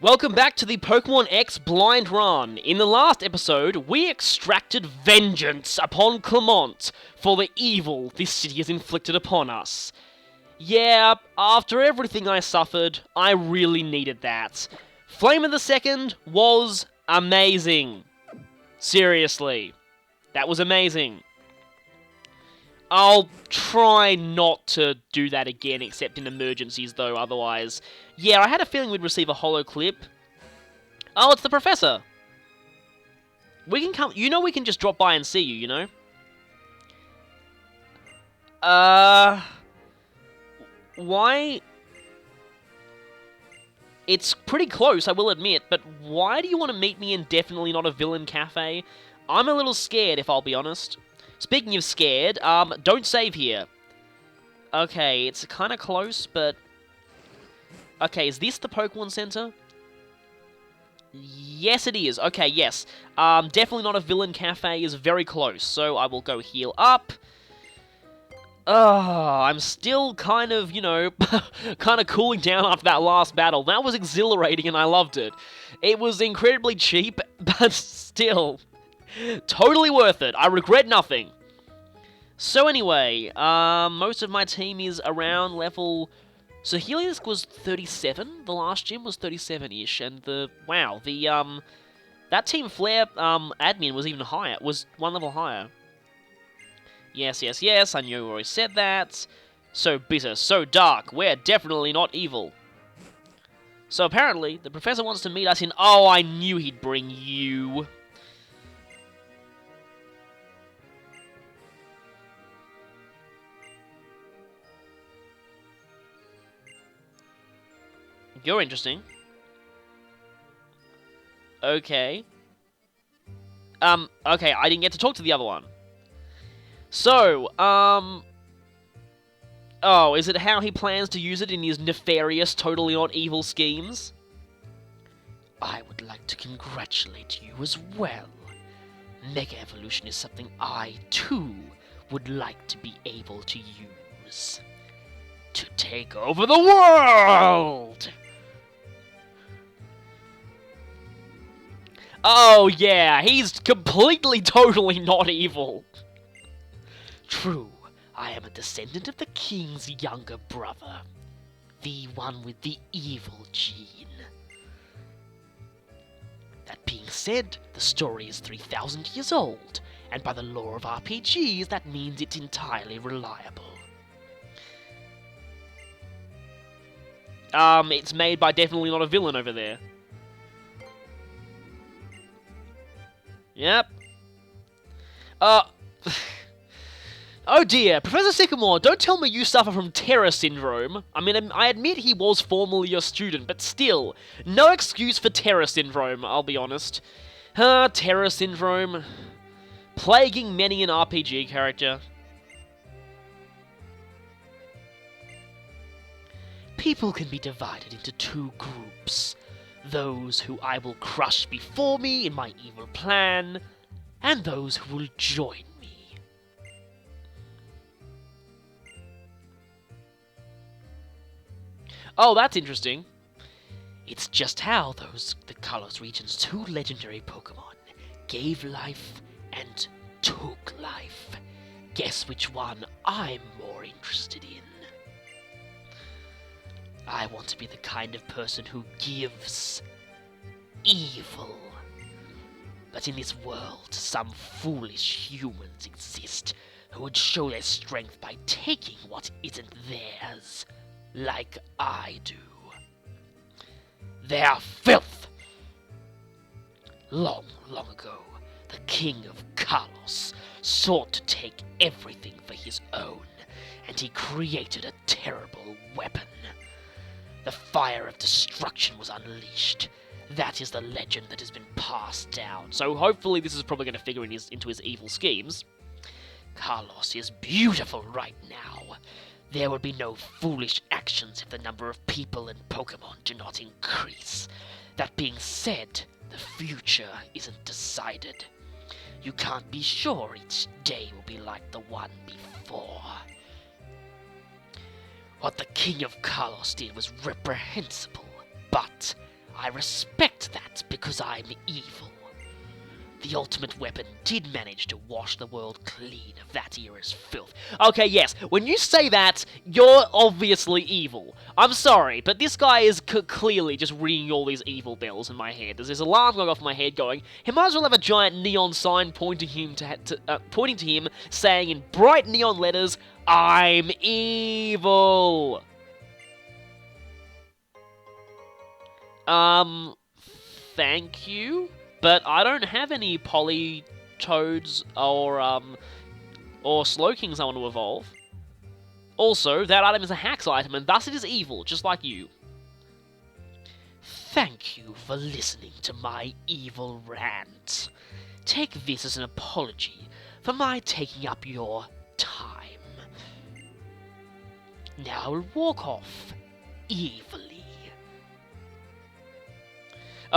Welcome back to the Pokemon X Blind Run. In the last episode, we extracted vengeance upon Clement for the evil this city has inflicted upon us. Yeah, after everything I suffered, I really needed that. Flame of the Second was amazing. Seriously, that was amazing. I'll try not to do that again, except in emergencies, though, otherwise. Yeah, I had a feeling we'd receive a holo clip. Oh, it's the Professor! We can come... You know we can just drop by and see you, you know? Why... It's pretty close, I will admit, but why do you want to meet me in Definitely-Not-A-Villain Cafe? I'm a little scared, if I'll be honest. Speaking of scared, don't save here. Okay, it's kind of close, but... Okay, is this the Pokemon Center? Yes, it is. Okay, yes. Definitely-Not-A-Villain Cafe is very close, so I will go heal up. I'm still kind of, you know, kind of cooling down after that last battle. That was exhilarating and I loved it. It was incredibly cheap, but still, totally worth it. I regret nothing. So anyway, most of my team is around level... So Helios was 37, the last gym was 37-ish, and that Team Flare, admin was even higher, was one level higher. Yes, I knew you already said that. So bitter, so dark, we're definitely not evil. So apparently, the Professor wants to meet us in... Oh, I knew he'd bring you. You're interesting. Okay. Okay, I didn't get to talk to the other one. So, Oh, is it how he plans to use it in his nefarious, totally not evil schemes? I would like to congratulate you as well. Mega Evolution is something I, too, would like to be able to use. To take over the world! Oh yeah, he's completely, totally not evil. True, I am a descendant of the king's younger brother. The one with the evil gene. That being said, the story is 3,000 years old, and by the lore of RPGs, that means it's entirely reliable. It's made by Definitely-Not-A-Villain over there. Yep. Oh dear, Professor Sycamore, don't tell me you suffer from Terra Syndrome. I mean, I admit he was formerly your student, but still, no excuse for Terra Syndrome, I'll be honest. Terra Syndrome. Plaguing many an RPG character. People can be divided into two groups. Those who I will crush before me in my evil plan, and those who will join me. Oh, that's interesting. It's just how the Kalos region's two legendary Pokemon gave life and took life. Guess which one I'm more interested in. I want to be the kind of person who gives evil. But in this world, some foolish humans exist who would show their strength by taking what isn't theirs, like I do. They are filth! Long, long ago, the King of Kalos sought to take everything for his own, and he created a terrible weapon. The fire of destruction was unleashed. That is the legend that has been passed down. So hopefully this is probably going to figure into his evil schemes. Kalos is beautiful right now. There will be no foolish actions if the number of people and Pokemon do not increase. That being said, the future isn't decided. You can't be sure each day will be like the one before. What the King of Kalos did was reprehensible, but I respect that because I'm evil. The ultimate weapon did manage to wash the world clean of that era's filth. Okay, yes, when you say that, you're obviously evil. I'm sorry, but this guy is clearly just ringing all these evil bells in my head. There's this alarm going off in my head going, he might as well have a giant neon sign pointing to him, saying in bright neon letters, I'm evil! Thank you? But I don't have any Polytoads or Slowkings I want to evolve. Also, that item is a Hex item, and thus it is evil, just like you. Thank you for listening to my evil rant. Take this as an apology for my taking up your time. Now I will walk off evilly.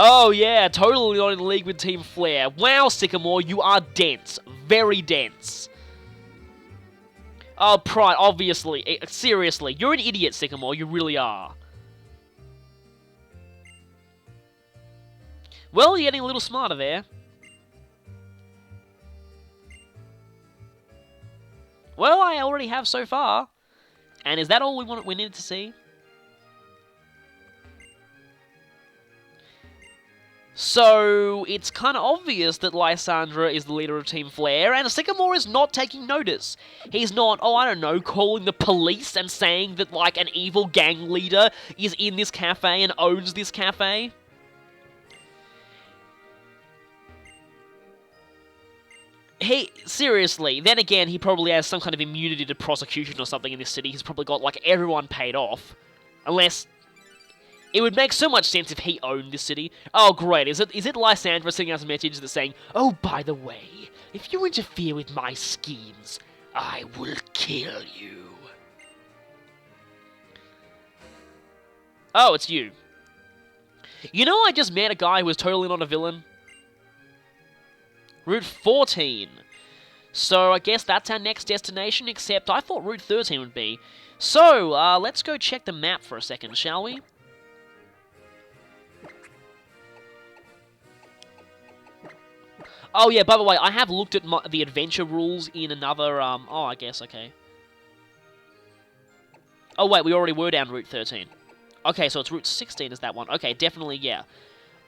Oh yeah, totally not in the league with Team Flare. Wow, Sycamore, you are dense. Very dense. Oh, Pride, obviously. Seriously, you're an idiot, Sycamore. You really are. Well, you're getting a little smarter there. Well, I already have so far. And is that all we needed to see? So, it's kind of obvious that Lysandra is the leader of Team Flare, and Sycamore is not taking notice. He's not, oh, I don't know, calling the police and saying that, like, an evil gang leader is in this cafe and owns this cafe. Seriously, then again, he probably has some kind of immunity to prosecution or something in this city. He's probably got, like, everyone paid off. Unless... It would make so much sense if he owned this city. Oh, great. Is it Lysandra sending us a message that's saying, oh, by the way, if you interfere with my schemes, I will kill you. Oh, it's you. You know, I just met a guy who was totally not a villain. Route 14. So, I guess that's our next destination, except I thought Route 13 would be. So, let's go check the map for a second, shall we? Oh yeah, by the way, I have looked at the adventure rules in another, oh, I guess, okay. Oh wait, we already were down Route 13. Okay, so it's Route 16 is that one. Okay, definitely, yeah.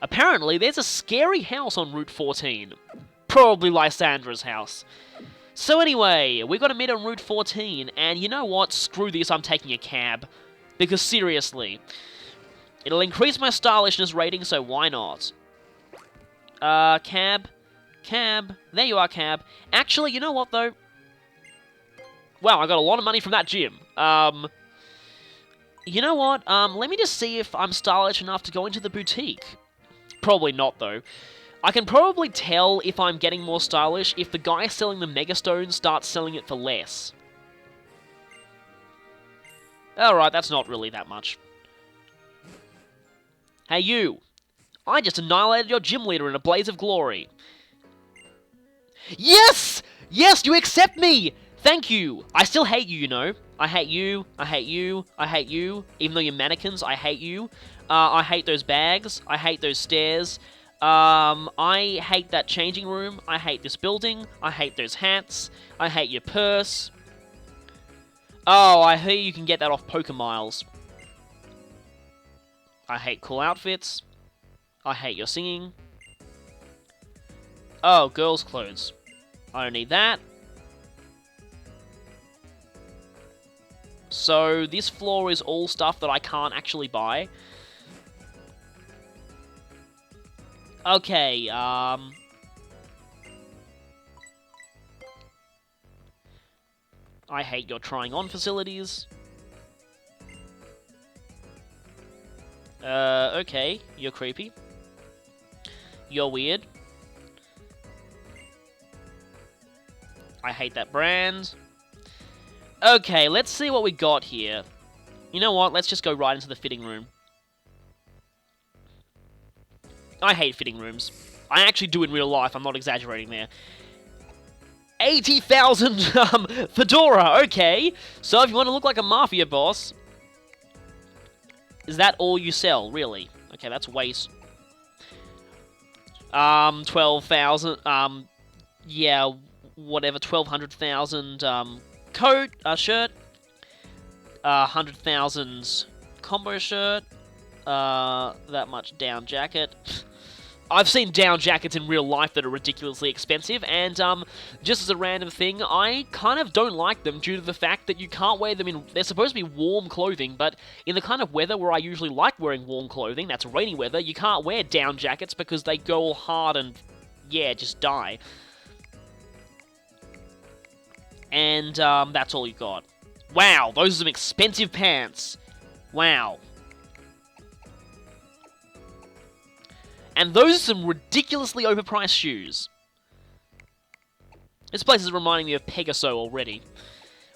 Apparently, there's a scary house on Route 14. Probably Lysandra's house. So anyway, we got a meet on Route 14, and you know what? Screw this, I'm taking a cab. Because seriously, it'll increase my stylishness rating, so why not? Cab. Cab. There you are, cab. Actually, you know what, though? Wow, I got a lot of money from that gym. You know what? Let me just see if I'm stylish enough to go into the boutique. Probably not, though. I can probably tell if I'm getting more stylish if the guy selling the Megastone starts selling it for less. Alright, that's not really that much. Hey, you! I just annihilated your gym leader in a blaze of glory. Yes! Yes, you accept me! Thank you! I still hate you, you know. I hate you, I hate you, I hate you. Even though you're mannequins, I hate you. I hate those bags. I hate those stairs. I hate that changing room. I hate this building. I hate those hats. I hate your purse. Oh, I hear you can get that off Poker Miles. I hate cool outfits. I hate your singing. Oh, girls' clothes. I don't need that. So, this floor is all stuff that I can't actually buy. Okay, I hate your trying on facilities. Okay, you're creepy. You're weird. I hate that brand. Okay, let's see what we got here. You know what? Let's just go right into the fitting room. I hate fitting rooms. I actually do in real life. I'm not exaggerating there. 80,000 fedora. Okay. So if you want to look like a mafia boss, is that all you sell, really? Okay, that's waste. 12,000. Yeah, whatever. 1,200,000. Coat. Shirt. 100,000 combo shirt. That much down jacket. I've seen down jackets in real life that are ridiculously expensive, and just as a random thing, I kind of don't like them due to the fact that you can't wear them in... They're supposed to be warm clothing, but in the kind of weather where I usually like wearing warm clothing, that's rainy weather, you can't wear down jackets because they go all hard and, yeah, just die. And that's all you got. Wow, those are some expensive pants. Wow. And those are some ridiculously overpriced shoes. This place is reminding me of Pegaso already.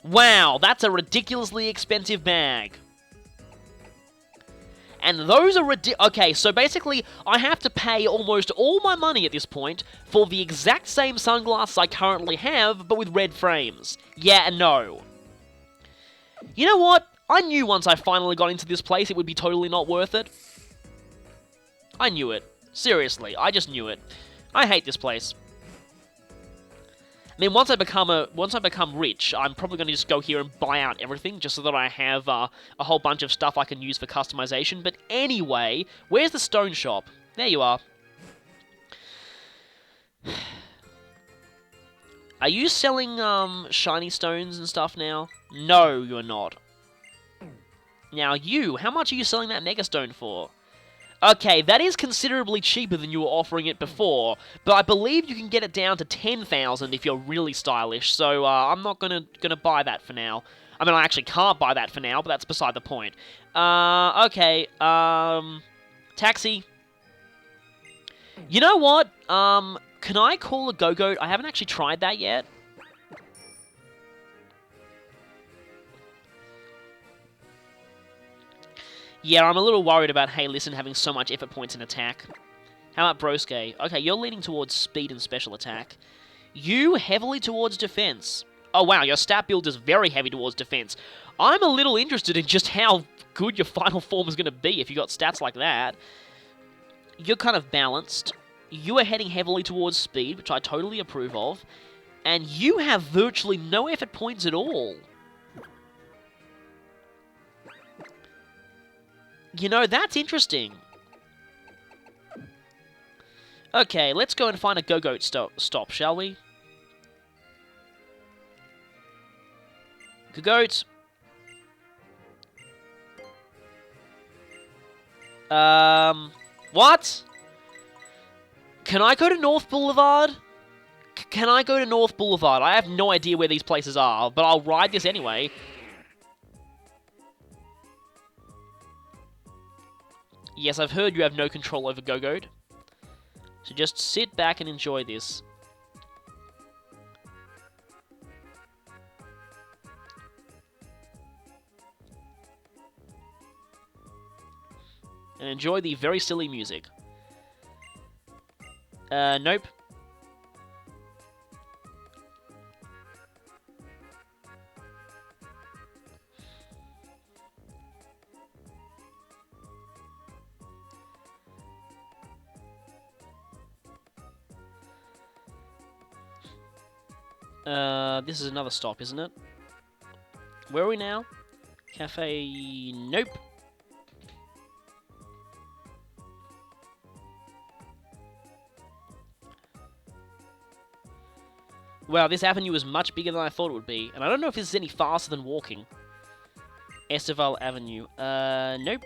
Wow, that's a ridiculously expensive bag. And those are okay, so basically, I have to pay almost all my money at this point for the exact same sunglasses I currently have, but with red frames. Yeah and no. You know what? I knew once I finally got into this place it would be totally not worth it. I knew it. Seriously, I just knew it. I hate this place. I mean, once I become rich, I'm probably going to just go here and buy out everything, just so that I have a whole bunch of stuff I can use for customization. But anyway, where's the stone shop? There you are. Are you selling shiny stones and stuff now? No, you're not. Now you, how much are you selling that megastone for? Okay, that is considerably cheaper than you were offering it before, but I believe you can get it down to 10,000 if you're really stylish, so I'm not gonna buy that for now. I mean, I actually can't buy that for now, but that's beside the point. Okay, taxi. You know what? Can I call a go-goat? I haven't actually tried that yet. Yeah, I'm a little worried about Hey Listen having so much effort points in attack. How about Broske? Okay, you're leaning towards speed and special attack. You heavily towards defense. Oh wow, your stat build is very heavy towards defense. I'm a little interested in just how good your final form is going to be if you got stats like that. You're kind of balanced. You are heading heavily towards speed, which I totally approve of. And you have virtually no effort points at all. You know, that's interesting. Okay, let's go and find a go-goat stop, shall we? Go-goat. What? Can I go to North Boulevard? Can I go to North Boulevard? I have no idea where these places are, but I'll ride this anyway. Yes, I've heard you have no control over Go-Goat. So just sit back and enjoy this. And enjoy the very silly music. Nope. This is another stop, isn't it? Where are we now? Cafe... Nope. Wow, this avenue is much bigger than I thought it would be. And I don't know if this is any faster than walking. Esteval Avenue. Nope.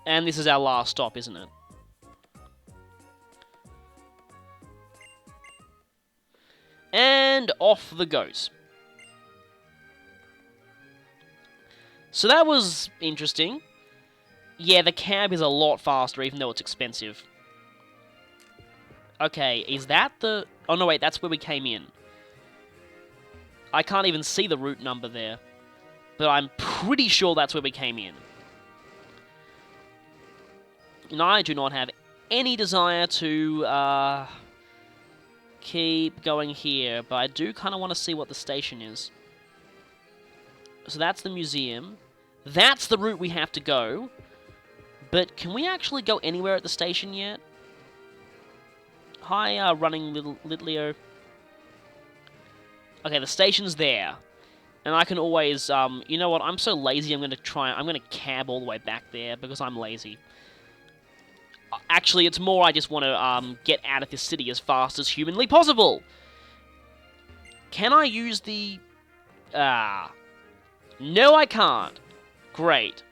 And this is our last stop, isn't it? And off the goes. So that was interesting. Yeah, the cab is a lot faster, even though it's expensive. Okay, is that the... Oh, no, wait, that's where we came in. I can't even see the route number there. But I'm pretty sure that's where we came in. And I do not have any desire to keep going here, but I do kind of want to see what the station is. So that's the museum. That's the route we have to go. But can we actually go anywhere at the station yet? Hi, running Litleo. Okay, the station's there. And I can always, you know what, I'm so lazy, I'm going to cab all the way back there, because I'm lazy. Actually, it's more I just want to, get out of this city as fast as humanly possible. Can I use the... No, I can't. Great.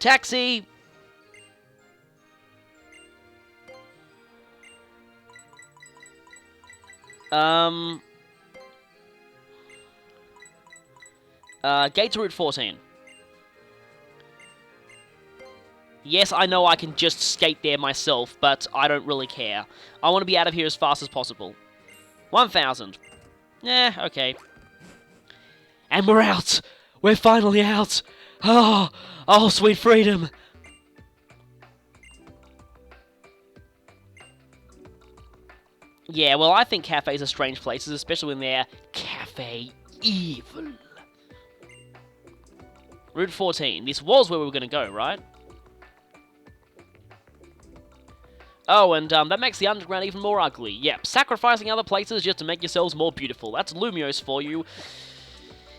Taxi! Gate to Route 14. Yes, I know I can just skate there myself, but I don't really care. I want to be out of here as fast as possible. 1,000. Okay. And we're out! We're finally out! Oh, sweet freedom! Yeah, well, I think cafes are strange places, especially when they're cafe evil. Route 14. This was where we were going to go, right? Oh, and that makes the underground even more ugly. Yep, sacrificing other places just to make yourselves more beautiful. That's Lumios for you.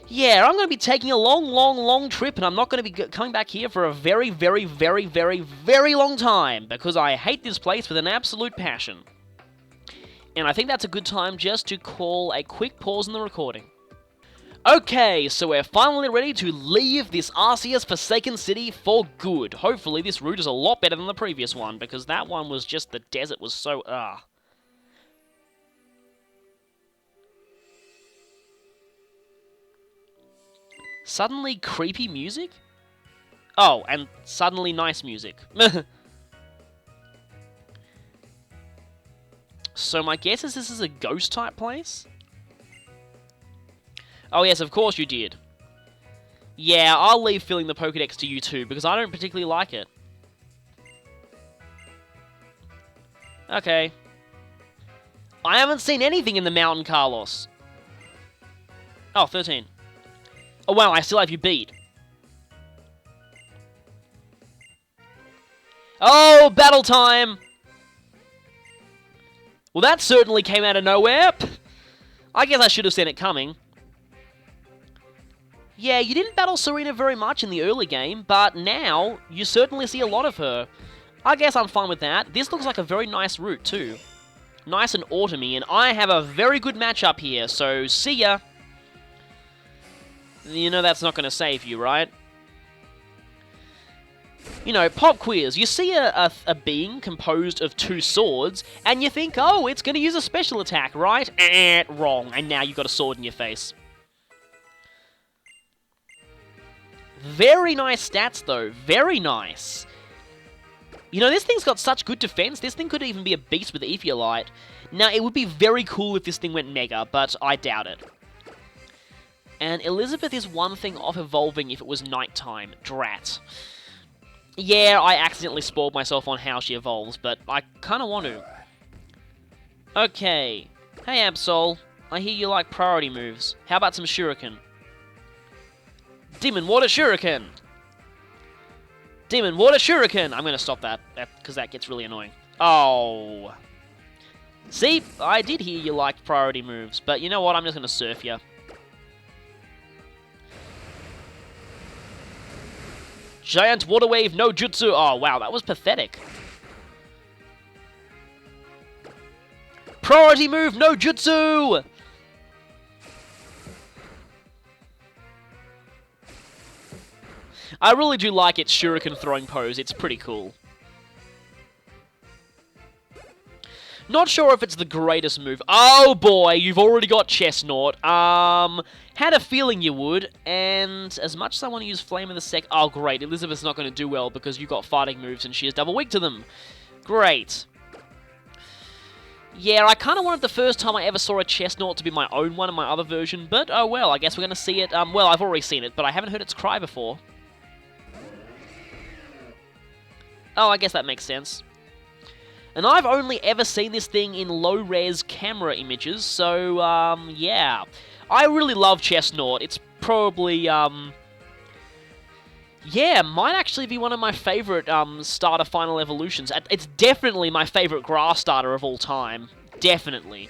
Yeah, I'm going to be taking a long trip, and I'm not going to be coming back here for a very long time, because I hate this place with an absolute passion. And I think that's a good time just to call a quick pause in the recording. Okay, so we're finally ready to leave this Arceus Forsaken City for good. Hopefully this route is a lot better than the previous one, because that one was just, the desert was so, Suddenly creepy music? Oh, and suddenly nice music. So my guess is this is a ghost-type place? Oh yes, of course you did. Yeah, I'll leave filling the Pokédex to you too, because I don't particularly like it. Okay. I haven't seen anything in the mountain, Carlos. Oh, 13. Oh wow, I still have you beat. Oh, battle time! Well, that certainly came out of nowhere. I guess I should have seen it coming. Yeah, you didn't battle Serena very much in the early game, but now you certainly see a lot of her. I guess I'm fine with that. This looks like a very nice route, too. Nice and autumny, and I have a very good matchup here, so see ya. You know that's not going to save you, right? You know, pop quiz. You see a being composed of two swords, and you think, oh, it's going to use a special attack, right? Wrong, and now you've got a sword in your face. Very nice stats, though. Very nice. You know, this thing's got such good defense. This thing could even be a beast with Aetherlight. Now, it would be very cool if this thing went Mega, but I doubt it. And Elizabeth is one thing off evolving if it was nighttime. Drat. Yeah, I accidentally spoiled myself on how she evolves, but I kind of want to. Okay. Hey, Absol. I hear you like priority moves. How about some Shuriken? Demon Water Shuriken! Demon Water Shuriken! I'm going to stop that, because that gets really annoying. Oh. See, I did hear you liked priority moves, but you know what? I'm just going to surf you. Giant Water Wave no Jutsu! Oh, wow, that was pathetic. Priority move no Jutsu! I really do like its Shuriken throwing pose, it's pretty cool. Not sure if it's the greatest move. Oh boy, you've already got Chestnut. Had a feeling you would, and as much as I want to use Flame of the Sec... Oh great, Elizabeth's not going to do well because you got fighting moves and she is double weak to them. Great. Yeah, I kind of wanted the first time I ever saw a Chestnut to be my own one in my other version, but oh well, I guess we're going to see it. Well, I've already seen it, but I haven't heard its cry before. Oh, I guess that makes sense. And I've only ever seen this thing in low-res camera images, so, yeah. I really love Chestnut. It's probably, yeah, might actually be one of my favorite, starter final evolutions. It's definitely my favorite grass starter of all time. Definitely.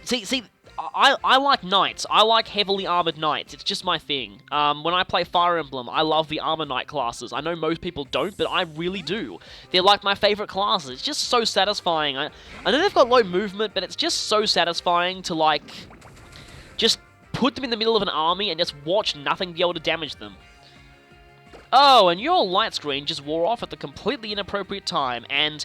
See, I like knights. I like heavily armored knights. It's just my thing. When I play Fire Emblem, I love the armor knight classes. I know most people don't, but I really do. They're like my favorite classes. It's just so satisfying. I know they've got low movement, but it's just so satisfying to, like, just put them in the middle of an army and just watch nothing be able to damage them. Oh, and your light screen just wore off at the completely inappropriate time, and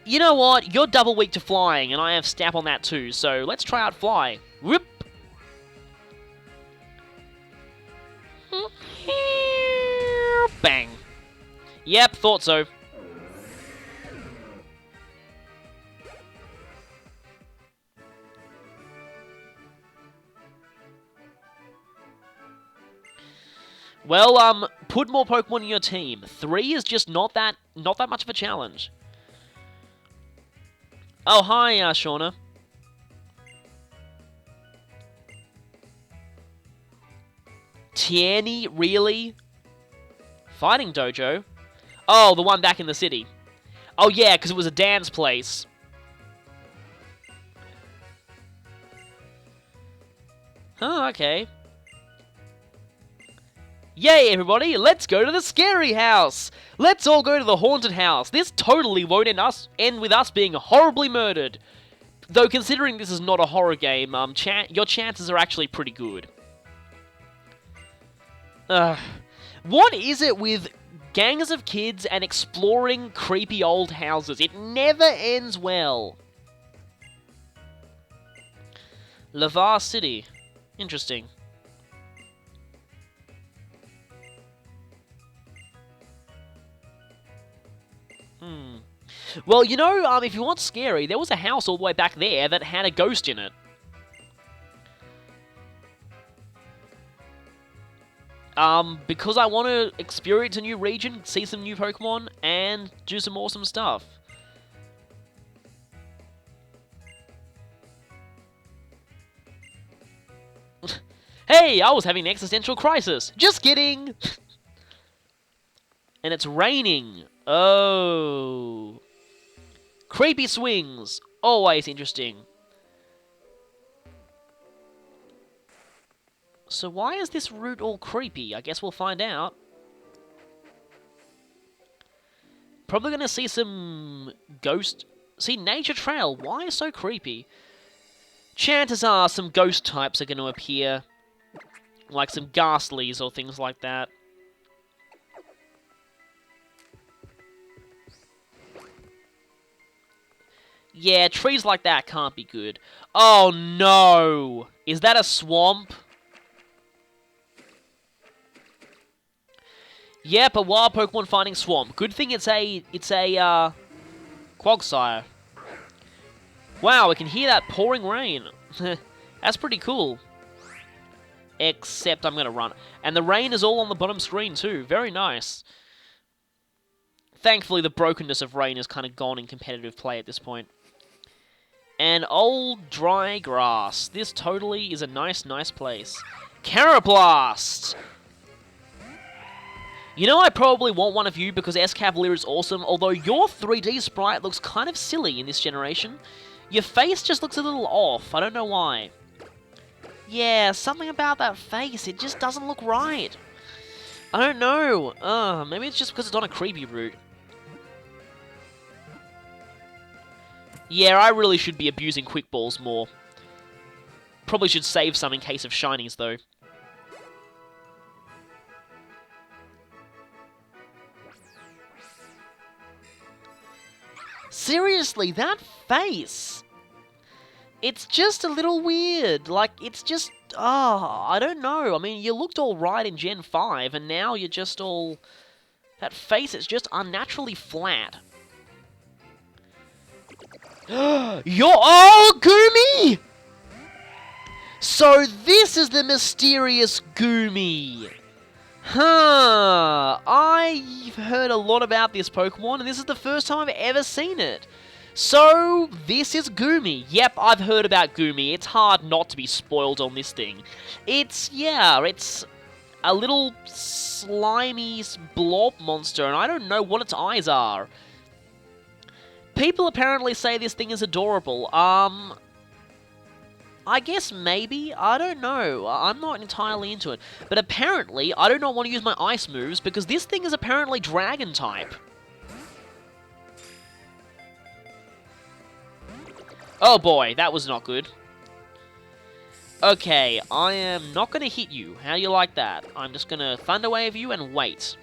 you know what? You're double weak to flying, and I have stamp on that too, so let's try out fly. Whoop! Bang. Yep, thought so. Well, put more Pokemon in your team. 3 is just not that much of a challenge. Oh, hi, Shauna. Tierney, really? Fighting Dojo? Oh, the one back in the city. Oh, yeah, because it was a dance place. Oh, okay. Yay, everybody, let's go to the scary house! Let's all go to the haunted house. This totally won't end with us being horribly murdered. Though, considering this is not a horror game, your chances are actually pretty good. What is it with gangs of kids and exploring creepy old houses? It never ends well. Lavar City. Interesting. Well, you know, if you want scary, there was a house all the way back there that had a ghost in it. Because I want to experience a new region, see some new Pokemon, and do some awesome stuff. Hey, I was having an existential crisis. Just kidding! And it's raining. Oh. Creepy swings. Always interesting. So why is this route all creepy? I guess we'll find out. Probably gonna see some ghost... See, Nature Trail. Why so creepy? Chances are some ghost types are gonna appear. Like some Ghastlies or things like that. Yeah, trees like that can't be good. Oh no! Is that a swamp? Yep, a wild Pokemon finding swamp. Good thing it's a Quagsire. Wow, we can hear that pouring rain. That's pretty cool. Except I'm gonna run. And the rain is all on the bottom screen too. Very nice. Thankfully, the brokenness of rain is kind of gone in competitive play at this point. And old dry grass. This totally is a nice place. Carablast! You know, I probably want one of you because S-Cavalier is awesome, although your 3D sprite looks kind of silly in this generation. Your face just looks a little off. I don't know why. Yeah, something about that face. It just doesn't look right. I don't know. Maybe it's just because it's on a creepy route. Yeah, I really should be abusing quick balls more. Probably should save some in case of shinies, though. Seriously, that face! It's just a little weird. Like, it's just... I don't know. I mean, you looked all right in Gen 5, and now you're just all... That face is just unnaturally flat. Oh, Goomy! So this is the mysterious Goomy. Huh, I've heard a lot about this Pokemon, and this is the first time I've ever seen it. So, this is Goomy. Yep, I've heard about Goomy. It's hard not to be spoiled on this thing. It's a little slimy blob monster, and I don't know what its eyes are. People apparently say this thing is adorable. I guess maybe, I don't know, I'm not entirely into it. But apparently, I do not want to use my ice moves because this thing is apparently dragon type. Oh boy, that was not good. Okay, I am not going to hit you. How do you like that? I'm just going to Thunder Wave you and wait.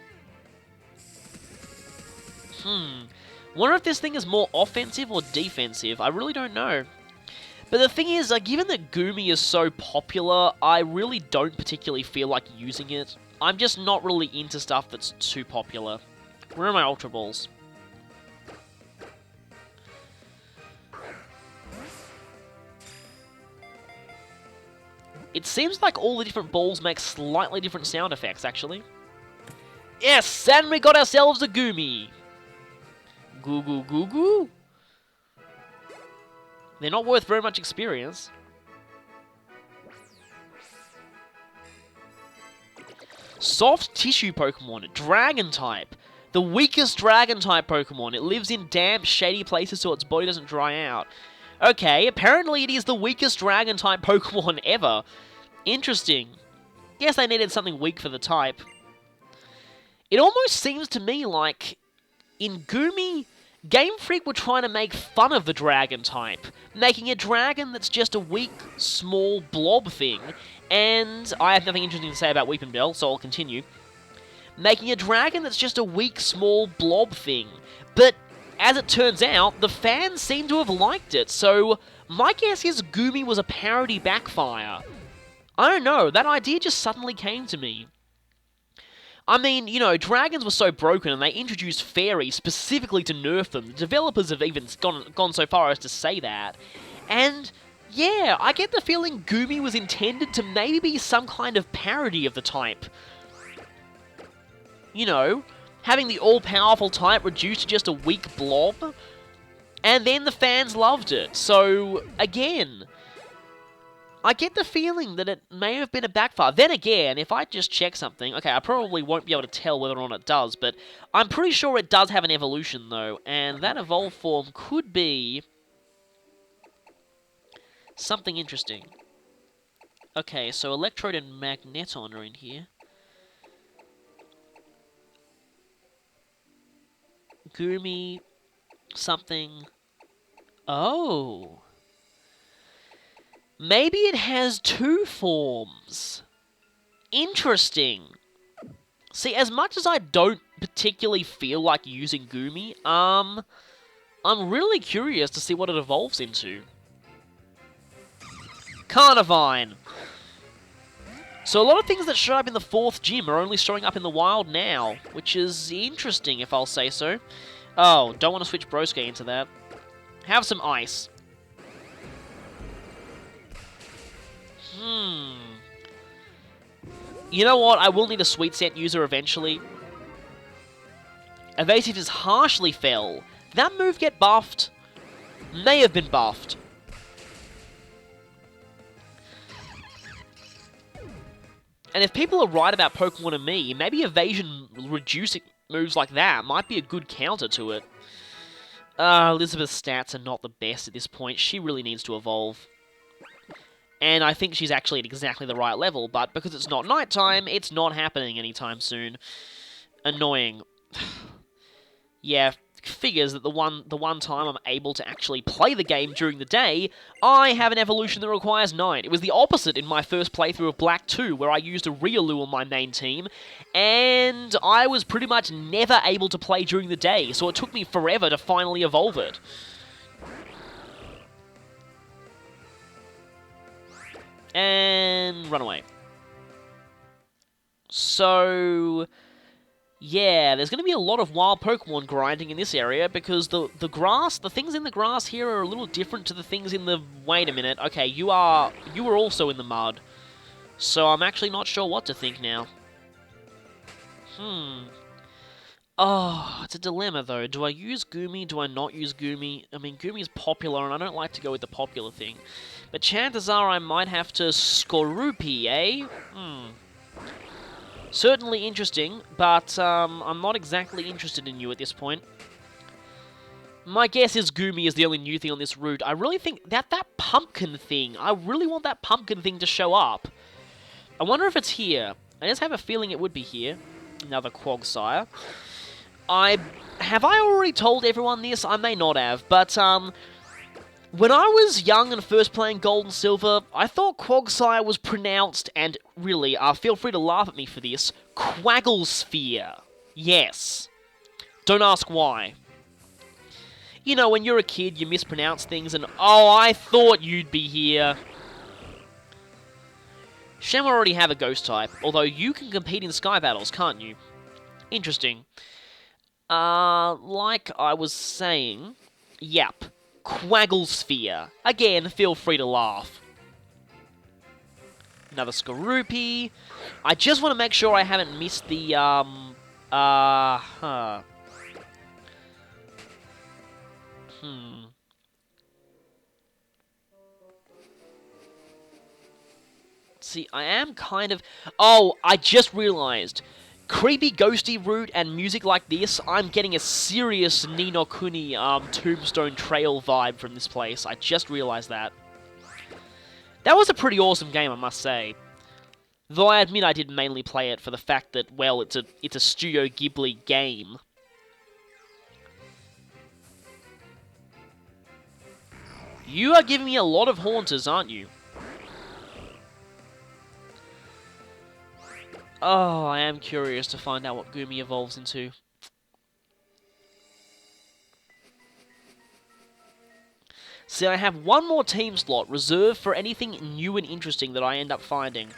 Wonder if this thing is more offensive or defensive. I really don't know. But the thing is, given that Goomy is so popular, I really don't particularly feel like using it. I'm just not really into stuff that's too popular. Where are my Ultra Balls? It seems like all the different balls make slightly different sound effects, actually. Yes, and we got ourselves a Goomy! Goo goo goo goo! They're not worth very much experience. Soft Tissue Pokemon, Dragon type. The weakest Dragon type Pokemon. It lives in damp, shady places so its body doesn't dry out. Okay, apparently it is the weakest Dragon type Pokemon ever. Interesting. Guess they needed something weak for the type. It almost seems to me like in Goomy, Game Freak were trying to make fun of the dragon type, making a dragon that's just a weak, small blob thing, and I have nothing interesting to say about Weepinbell, so I'll continue. Making a dragon that's just a weak, small blob thing, but as it turns out, the fans seem to have liked it, so my guess is Goomy was a parody backfire. I don't know, that idea just suddenly came to me. I mean, you know, dragons were so broken and they introduced fairies specifically to nerf them. The developers have even gone so far as to say that. And, yeah, I get the feeling Goomy was intended to maybe be some kind of parody of the type. You know, having the all-powerful type reduced to just a weak blob. And then the fans loved it. So, again, I get the feeling that it may have been a backfire. Then again, if I just check something... Okay, I probably won't be able to tell whether or not it does, but I'm pretty sure it does have an evolution, though, and that evolved form could be something interesting. Okay, so Electrode and Magneton are in here. Goomy... something... Oh... Maybe it has two forms. Interesting. See, as much as I don't particularly feel like using Goomy, I'm really curious to see what it evolves into. Carnivine. So a lot of things that showed up in the 4th gym are only showing up in the wild now, which is interesting, if I'll say so. Oh, don't want to switch Broske into that. Have some ice. You know what? I will need a Sweet Scent user eventually. Evasive is harshly fell. Did that move get buffed? May have been buffed. And if people are right about Pokemon and me, maybe evasion reducing moves like that might be a good counter to it. Elizabeth's stats are not the best at this point. She really needs to evolve. And I think she's actually at exactly the right level, but because it's not nighttime, it's not happening anytime soon. Annoying. Yeah, figures that the one time I'm able to actually play the game during the day, I have an evolution that requires night. It was the opposite in my first playthrough of Black 2, where I used a Riolu on my main team, and I was pretty much never able to play during the day, so it took me forever to finally evolve it. And run away. So, yeah, there's going to be a lot of wild Pokemon grinding in this area because the things in the grass here are a little different to the things in the... Wait a minute. Okay, you were also in the mud. So I'm actually not sure what to think now. Oh, it's a dilemma though. Do I use Goomy? Do I not use Goomy? I mean, Goomy's popular, and I don't like to go with the popular thing. But chances are I might have to Skorupi, eh? Certainly interesting, but I'm not exactly interested in you at this point. My guess is Goomy is the only new thing on this route. I really think that pumpkin thing, I really want that pumpkin thing to show up. I wonder if it's here. I just have a feeling it would be here. Another Quagsire. Have I already told everyone this? I may not have, but when I was young and first playing Gold and Silver, I thought Quagsire was pronounced, and really, feel free to laugh at me for this, Quagglesphere. Yes. Don't ask why. You know, when you're a kid, you mispronounce things, and, oh, I thought you'd be here. Shem already have a Ghost type, although you can compete in Sky Battles, can't you? Interesting. Like I was saying, yep, Quagglesphere. Again, feel free to laugh. Another Skorupi. I just want to make sure I haven't missed the, See, I am kind of... Oh, I just realized. Creepy, ghosty route and music like this, I'm getting a serious Ni no Kuni Tombstone Trail vibe from this place. I just realized that. That was a pretty awesome game, I must say. Though I admit I did mainly play it for the fact that, well, it's a Studio Ghibli game. You are giving me a lot of haunters, aren't you? Oh, I am curious to find out what Goomy evolves into. See, I have one more team slot reserved for anything new and interesting that I end up finding.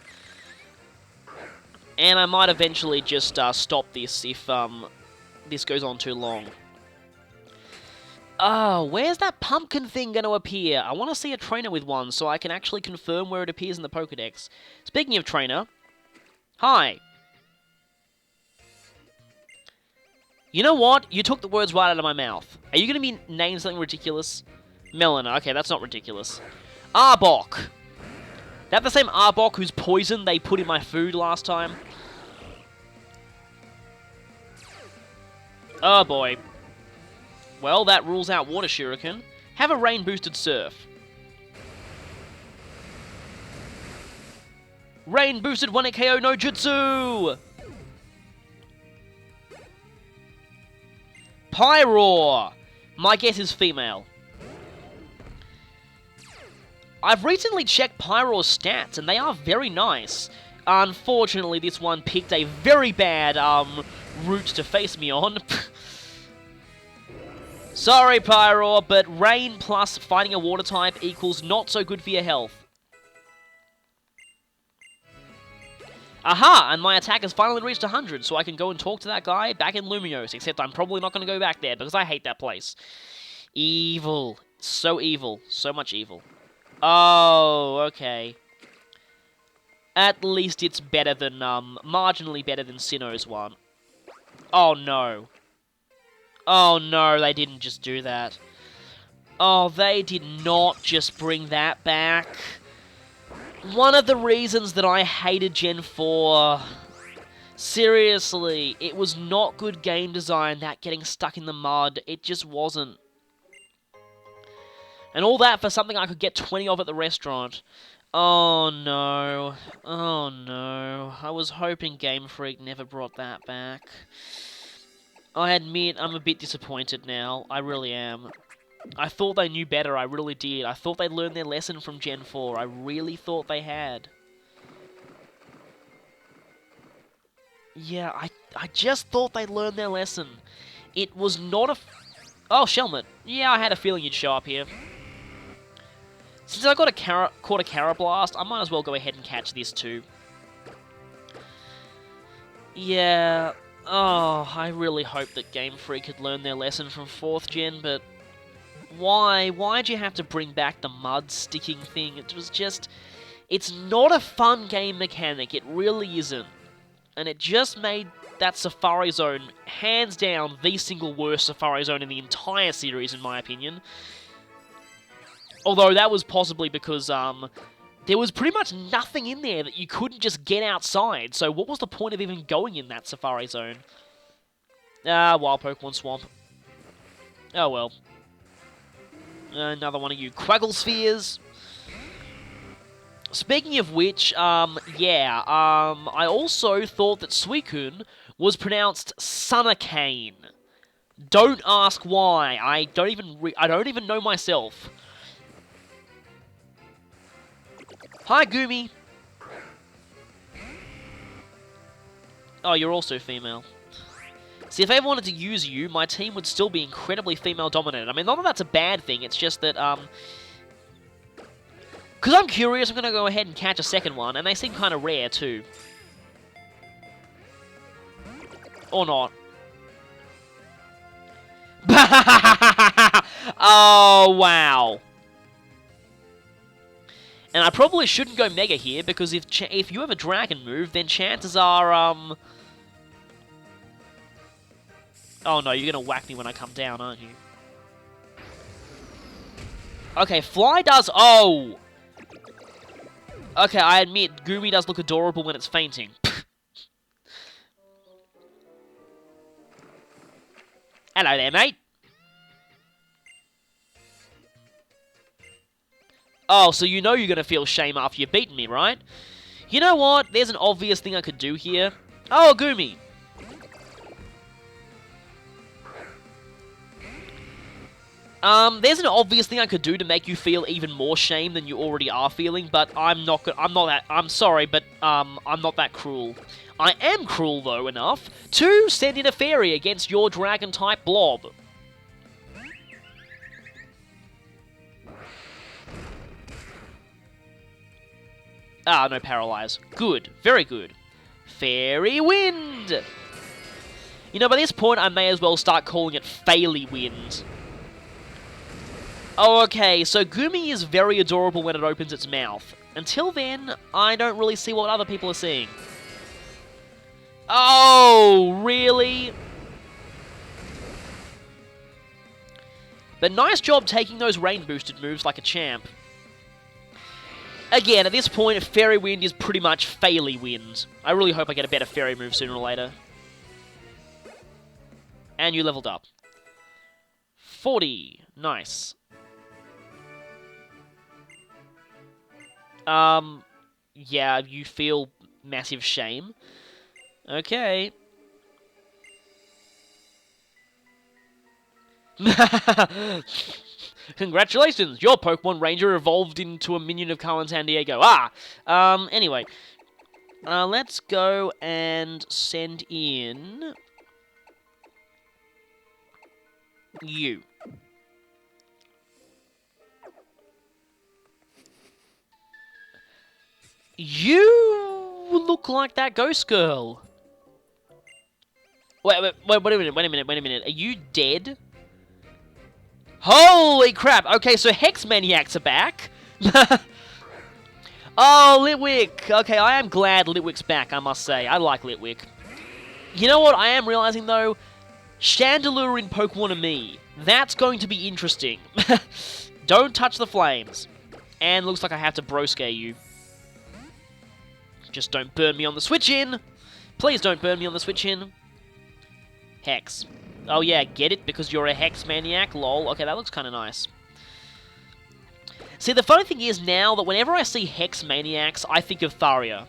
And I might eventually just stop this if this goes on too long. Oh, where's that pumpkin thing going to appear? I want to see a trainer with one so I can actually confirm where it appears in the Pokedex. Speaking of trainer... Hi. You know what? You took the words right out of my mouth. Are you going to be named something ridiculous? Melina. Okay, that's not ridiculous. Arbok. That the same Arbok whose poison they put in my food last time? Oh boy. Well, that rules out Water Shuriken. Have a rain-boosted Surf. Rain-boosted 1-hit KO no Jutsu! Pyroar! My guess is female. I've recently checked Pyroar's stats, and they are very nice. Unfortunately, this one picked a very bad, route to face me on. Sorry, Pyroar, but Rain plus fighting a water type equals not so good for your health. Aha! And my attack has finally reached 100, so I can go and talk to that guy back in Lumiose, except I'm probably not going to go back there, because I hate that place. Evil. So evil. So much evil. Oh, okay. At least it's better than, marginally better than Sinnoh's one. Oh, no. Oh, no, they didn't just do that. Oh, they did not just bring that back. One of the reasons that I hated Gen 4... Seriously, it was not good game design, that getting stuck in the mud. It just wasn't. And all that for something I could get 20 of at the restaurant. Oh no. Oh no. I was hoping Game Freak never brought that back. I admit I'm a bit disappointed now. I really am. I thought they knew better, I really did. I thought they'd learned their lesson from Gen 4. I really thought they had. Yeah, I just thought they'd learned their lesson. It was not a... Oh, Shelmet. Yeah, I had a feeling you'd show up here. Since I caught a Carablast, I might as well go ahead and catch this too. Yeah... Oh, I really hope that Game Freak had learned their lesson from 4th Gen, but... Why? Why'd you have to bring back the mud sticking thing? It was just... It's not a fun game mechanic, it really isn't. And it just made that Safari Zone, hands down, the single worst Safari Zone in the entire series, in my opinion. Although that was possibly because, there was pretty much nothing in there that you couldn't just get outside, so what was the point of even going in that Safari Zone? Wild Pokemon Swamp. Oh well. Another one of you Quaggle Spheres. Speaking of which, I also thought that Suicune was pronounced Sunicane. Don't ask why. I don't even know myself. Hi, Goomy. Oh, you're also female. See, if I ever wanted to use you, my team would still be incredibly female-dominated. I mean, not that that's a bad thing, it's just that, because I'm curious, I'm going to go ahead and catch a second one, and they seem kind of rare, too. Or not. Oh, wow. And I probably shouldn't go Mega here, because if you have a Dragon move, then chances are, oh no, you're going to whack me when I come down, aren't you? Okay, Fly does... Oh! Okay, I admit, Goomy does look adorable when it's fainting. Hello there, mate. Oh, so you know you're going to feel shame after you've beaten me, right? You know what? There's an obvious thing I could do here. Oh, Goomy. There's an obvious thing I could do to make you feel even more shame than you already are feeling, but I'm not that cruel. I am cruel, though, enough to send in a fairy against your Dragon-type blob. Ah, no Paralyze. Good. Very good. Fairy Wind! You know, by this point, I may as well start calling it Fairy Wind. Oh, okay, so Goomy is very adorable when it opens its mouth. Until then, I don't really see what other people are seeing. Oh, really? But nice job taking those rain-boosted moves like a champ. Again, at this point, Fairy Wind is pretty much Fairy Wind. I really hope I get a better Fairy move sooner or later. And you leveled up. 40. Nice. Yeah, you feel massive shame. Okay. Congratulations, your Pokemon Ranger evolved into a minion of Carmen Sandiego. Anyway. Let's go and send in... you. You look like that ghost girl. Wait a minute. Are you dead? Holy crap! Okay, so Hex Maniacs are back. Oh, Litwick! Okay, I am glad Litwick's back, I must say. I like Litwick. You know what I am realizing, though? Chandelure in Pokemon and me. That's going to be interesting. Don't touch the flames. And looks like I have to bro-scare you. Just don't burn me on the switch-in. Please don't burn me on the switch-in. Hex. Oh yeah, get it? Because you're a Hex Maniac? Lol. Okay, that looks kind of nice. See, the funny thing is now that whenever I see Hex Maniacs, I think of Tharia.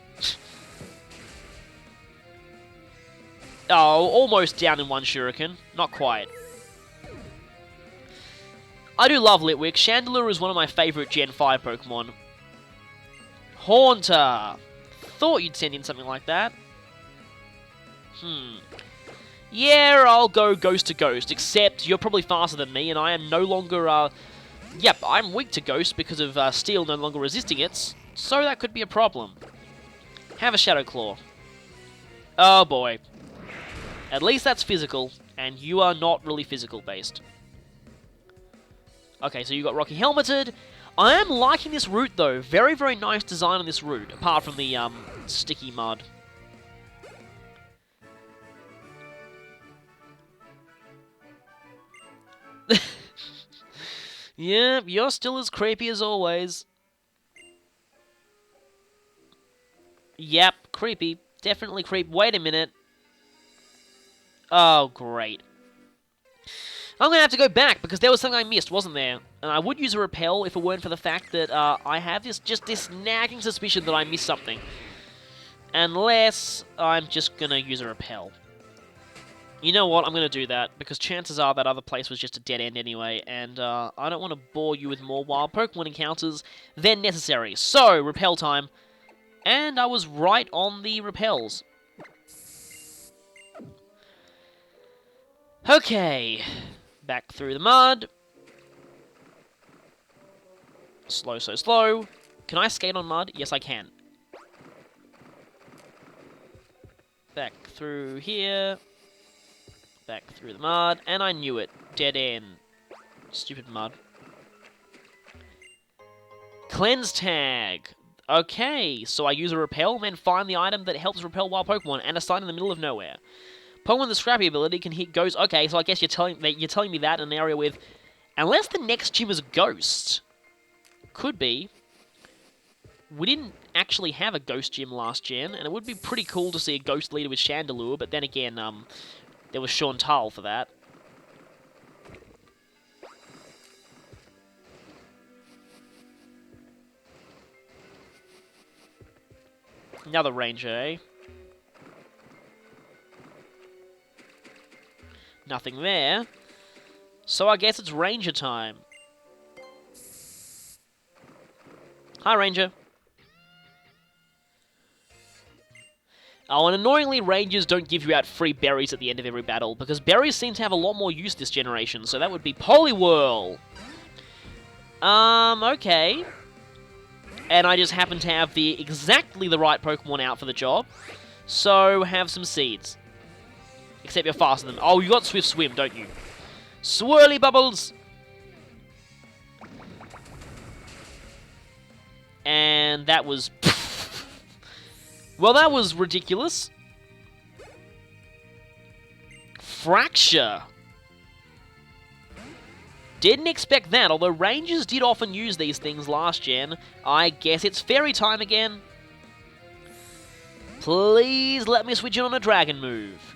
Oh, almost down in one shuriken. Not quite. I do love Litwick. Chandelure is one of my favourite Gen 5 Pokemon. Haunter. Thought you'd send in something like that. Yeah, I'll go Ghost to Ghost, except you're probably faster than me, and I am no longer, yep, I'm weak to Ghost because of Steel no longer resisting it, so that could be a problem. Have a Shadow Claw. Oh boy. At least that's physical, and you are not really physical-based. Okay, so you got Rocky Helmeted. I am liking this route, though. Very, very nice design on this route, apart from the, sticky mud. Yeah, you're still as creepy as always. Yep, creepy. Definitely creep. Wait a minute. Oh, great. I'm going to have to go back, because there was something I missed, wasn't there? And I would use a repel if it weren't for the fact that I have this nagging suspicion that I missed something. Unless I'm just going to use a repel. You know what? I'm going to do that, because chances are that other place was just a dead end anyway, and I don't want to bore you with more wild Pokemon encounters than necessary. So, repel time. And I was right on the repels. Okay. Back through the mud. Slow, so slow. Can I skate on mud? Yes, I can. Back through here. Back through the mud. And I knew it. Dead end. Stupid mud. Cleanse tag. Okay, so I use a repel, then find the item that helps repel wild Pokemon, and a sign in the middle of nowhere. Pokemon with the Scrappy ability can hit ghosts. Okay, so I guess you're telling me that in an area with, unless the next gym is a ghost, could be. We didn't actually have a ghost gym last gen, and it would be pretty cool to see a ghost leader with Chandelure. But then again, there was Chantal for that. Another ranger, eh? Nothing there. So I guess it's ranger time. Hi, ranger. Oh, and annoyingly, rangers don't give you out free berries at the end of every battle, because berries seem to have a lot more use this generation, so that would be Poliwhirl. Okay. And I just happen to have exactly the right Pokemon out for the job, so have some seeds. Except you're faster than them. Oh, you got Swift Swim, don't you? Swirly Bubbles! And that was... well, that was ridiculous. Fracture. Didn't expect that, although Rangers did often use these things last gen. I guess it's fairy time again. Please let me switch in on a dragon move.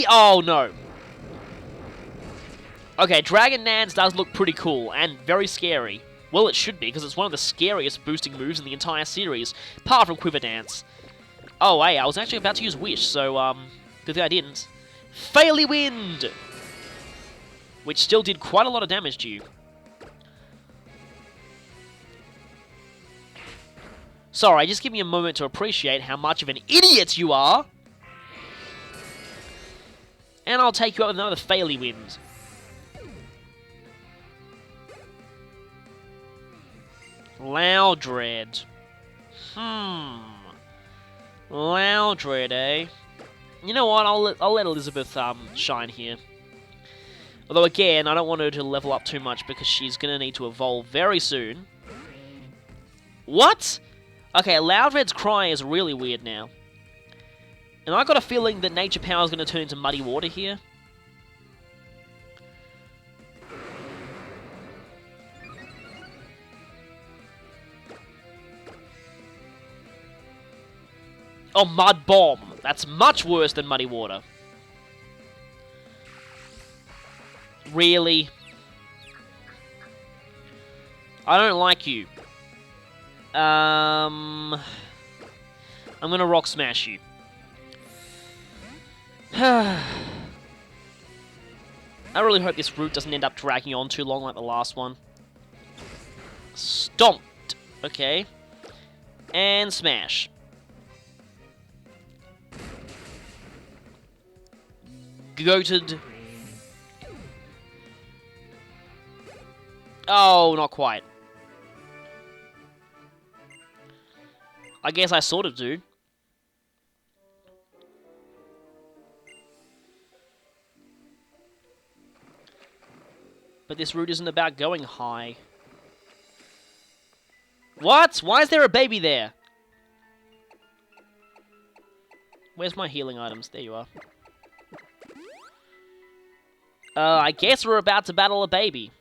Oh, no. Okay, Dragon Nance does look pretty cool, and very scary. Well, it should be, because it's one of the scariest boosting moves in the entire series, apart from Quiver Dance. Oh, hey, I was actually about to use Wish, so, good thing I didn't. Faily Wind! Which still did quite a lot of damage to you. Sorry, just give me a moment to appreciate how much of an idiot you are! And I'll take you up with another Faily Wind. Loudred. Loudred, eh? You know what, I'll let Elizabeth shine here. Although again, I don't want her to level up too much because she's going to need to evolve very soon. What? Okay, Loudred's cry is really weird now. And I got a feeling that Nature Power is going to turn into Muddy Water here. Oh, Mud Bomb. That's much worse than Muddy Water. Really? I don't like you. I'm gonna Rock Smash you. I really hope this route doesn't end up dragging on too long like the last one. Stomped. Okay. And Smash. Goated. Oh, not quite. I guess I sort of do. But this route isn't about going high. What? Why is there a baby there? Where's my healing items? There you are. I guess we're about to battle a baby.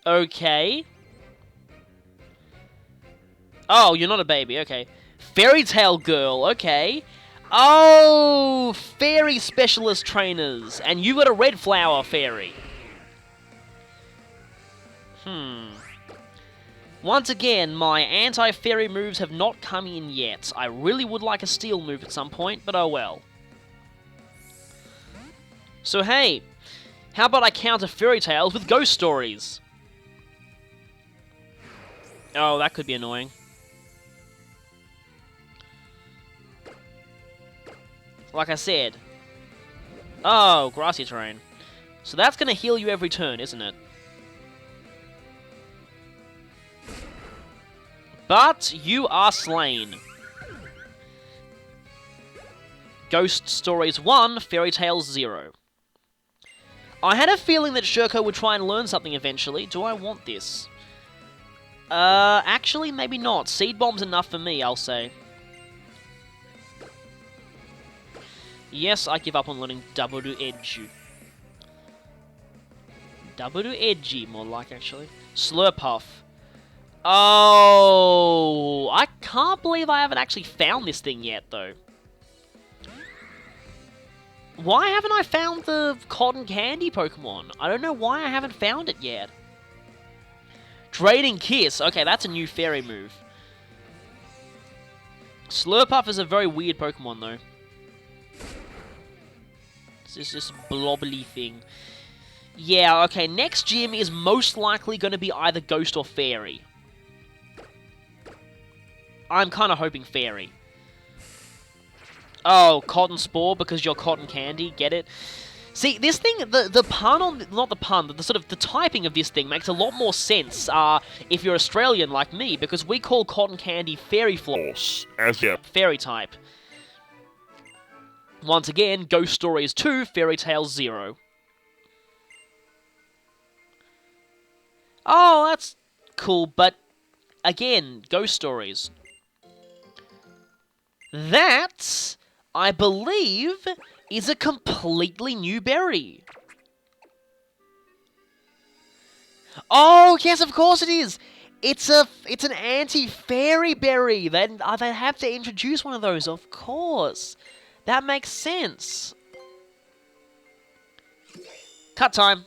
Okay. Oh, you're not a baby, okay. Fairy Tale Girl, okay. Oh, fairy specialist trainers. And you got a red flower fairy. Once again, my anti-fairy moves have not come in yet. I really would like a steel move at some point, but oh well. So hey, how about I counter fairy tales with ghost stories? Oh, that could be annoying. Like I said. Oh, grassy terrain. So that's going to heal you every turn, isn't it? But you are slain. Ghost Stories 1, Fairy Tales 0. I had a feeling that Shurko would try and learn something eventually. Do I want this? Actually, maybe not. Seed Bomb's enough for me, I'll say. Yes, I give up on learning Dabudu Edju. Dabudu Edgy, more like, actually. Slurpuff. Oh, I can't believe I haven't actually found this thing yet, though. Why haven't I found the cotton candy Pokemon? I don't know why I haven't found it yet. Draining Kiss. Okay, that's a new fairy move. Slurpuff is a very weird Pokemon, though. It's just this blobbly thing. Yeah, okay, next gym is most likely going to be either Ghost or Fairy. I'm kind of hoping Fairy. Oh, Cotton Spore because you're cotton candy, get it? See, this thing, the pun on... Not the pun, but the sort of... The typing of this thing makes a lot more sense if you're Australian like me, because we call cotton candy fairy floss. As yeah. Fairy type. Once again, Ghost Stories 2, Fairy Tales 0. Oh, that's cool, but... Again, Ghost Stories. That, I believe, is a completely new berry. Oh, yes, of course it is. It's an anti-fairy berry. Then they have to introduce one of those, of course. That makes sense. Cut time.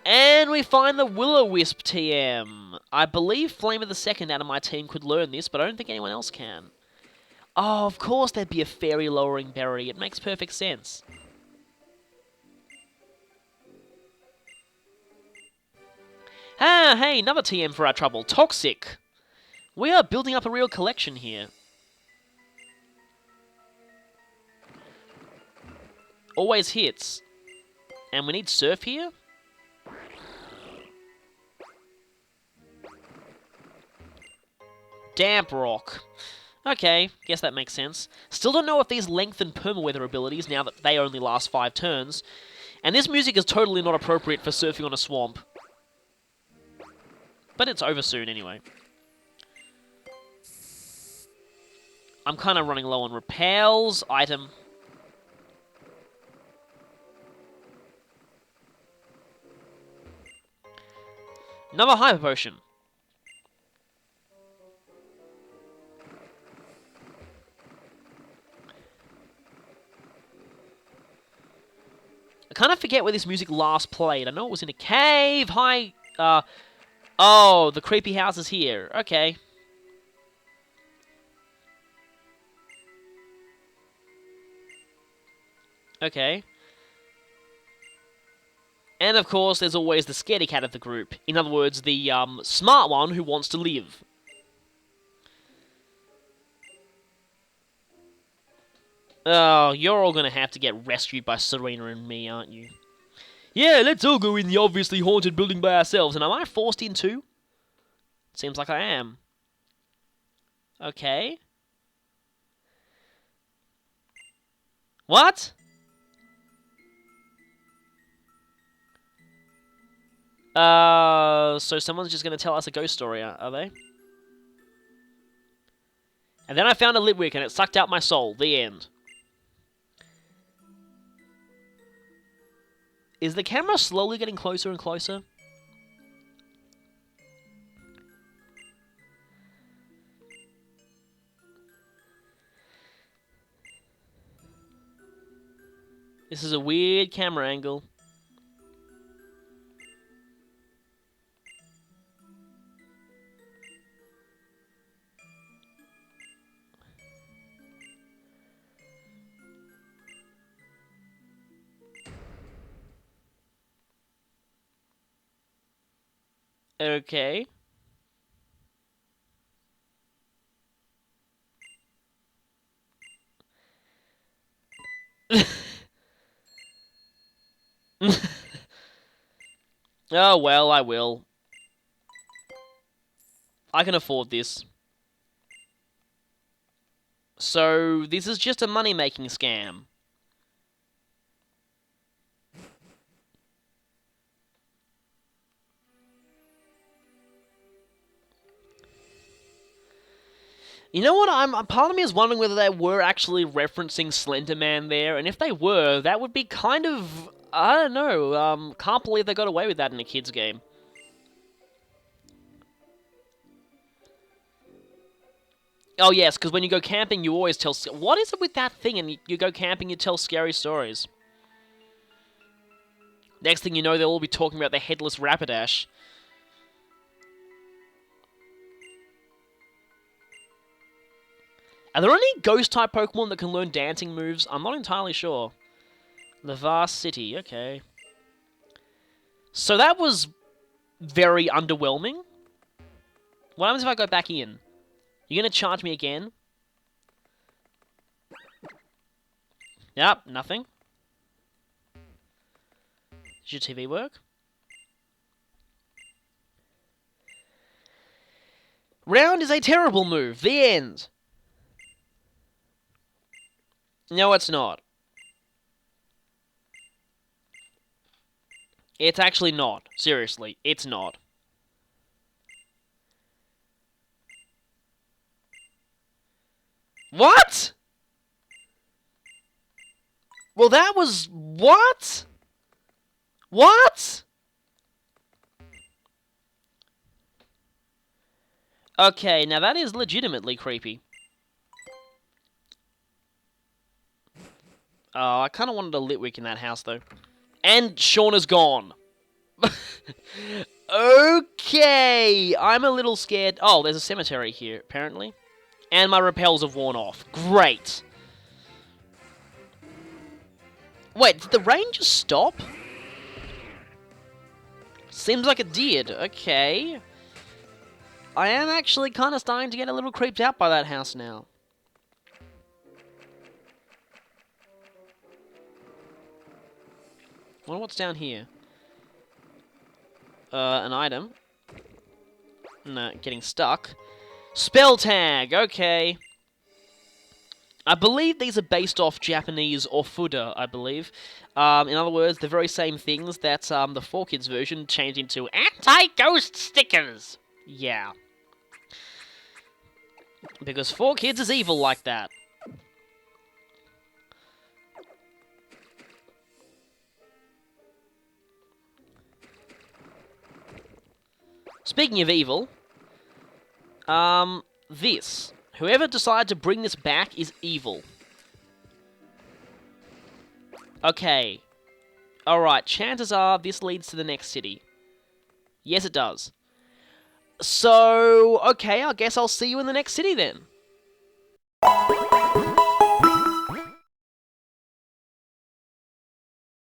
And we find the Will-O-Wisp TM. I believe Flame of the Second out of my team could learn this, but I don't think anyone else can. Oh, of course there'd be a fairy lowering berry. It makes perfect sense. Ah, hey, another TM for our trouble. Toxic. We are building up a real collection here. Always hits. And we need Surf here? Damp Rock. Okay, guess that makes sense. Still don't know if these lengthen permaweather abilities now that they only last 5 turns. And this music is totally not appropriate for surfing on a swamp. But it's over soon anyway. I'm kind of running low on repels. Item. Another Hyper Potion. I kind of forget where this music last played. I know it was in a cave. Hi. Oh, the creepy house is here. Okay. Okay. And of course, there's always the scaredy cat of the group. In other words, the smart one who wants to live. Oh, you're all gonna have to get rescued by Serena and me, aren't you? Yeah, let's all go in the obviously haunted building by ourselves. And am I forced in too? Seems like I am. Okay. What? So someone's just gonna tell us a ghost story, are they? And then I found a Litwick and it sucked out my soul. The end. Is the camera slowly getting closer and closer? This is a weird camera angle. Okay. Oh, well, I will. I can afford this. So, this is just a money-making scam. You know what? Part of me is wondering whether they were actually referencing Slender Man there, and if they were, that would be kind of... I don't know. Can't believe they got away with that in a kids' game. Oh, yes, because when you go camping, you always tell... What is it with that thing? And you go camping, you tell scary stories. Next thing you know, they'll all be talking about the headless Rapidash. Are there any ghost-type Pokemon that can learn dancing moves? I'm not entirely sure. The vast city, okay. So that was very underwhelming. What happens if I go back in? You're going to charge me again? Yep, nothing. Does your TV work? Round is a terrible move. The end. No, it's not. It's actually not. Seriously, it's not. What? Well, that was... What? What? Okay, now that is legitimately creepy. Oh, I kind of wanted a Litwick in that house, though. And Shauna's gone. Okay, I'm a little scared. Oh, there's a cemetery here, apparently. And my repels have worn off. Great. Wait, did the rain just stop? Seems like it did. Okay. I am actually kind of starting to get a little creeped out by that house now. Wonder what's down here. An item. No, getting stuck. Spell tag, okay. I believe these are based off Japanese or Fuda, I believe. In other words, the very same things that the 4Kids version changed into anti-ghost stickers. Yeah. Because 4Kids is evil like that. Speaking of evil, this. Whoever decided to bring this back is evil. Okay. Alright, chances are this leads to the next city. Yes, it does. So, okay, I guess I'll see you in the next city then.